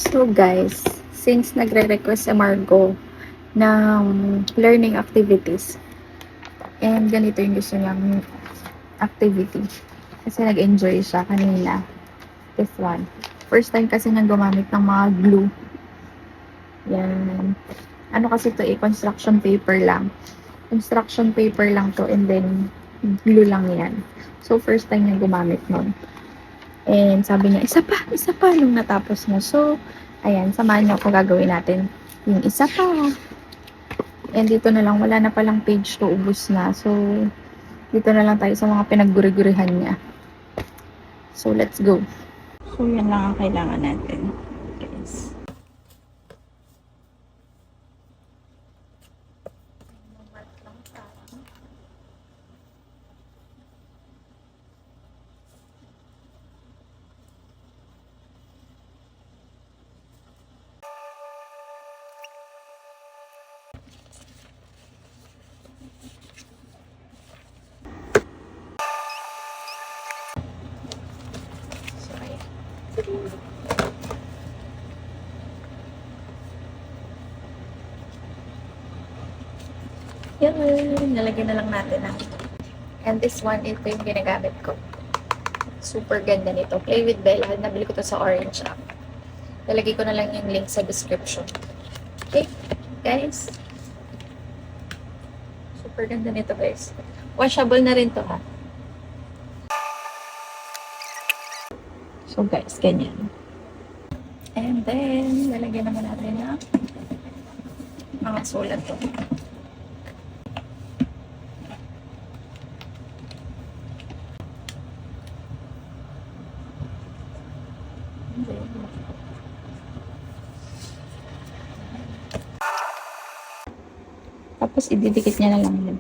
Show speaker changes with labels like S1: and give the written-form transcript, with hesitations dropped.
S1: So guys, since nagre-request si Margo ng learning activities, and ganito yung gusto niyang activity. Kasi nag-enjoy siya kanina. This one. First time kasi nang gumamit ng mga glue. Yan. Ano kasi to construction paper lang. Construction paper lang to and then glue lang yan. So first time niya gumamit nun. And sabi niya, isa pa nung natapos mo. So, ayan, samahan niyo kung gagawin natin yung isa pa. And dito na lang, wala na palang page to, ubus na. So, dito na lang tayo sa mga pinagguri-gurihan niya. So, let's go. So, yan lang ang kailangan natin. Guys. Yan, nalagyan na lang natin na. And this one, ito yung ginagamit ko. Super ganda nito. Play with Bella. Nabili ko to sa Orange app. Lalagay ko na lang yung link sa description. Okay, guys. Super ganda nito, guys. Washable na rin to, ha. So, guys, ganyan. And then, lalagyan naman natin na mga sulat to. Tapos, ididikit niya na lang yun.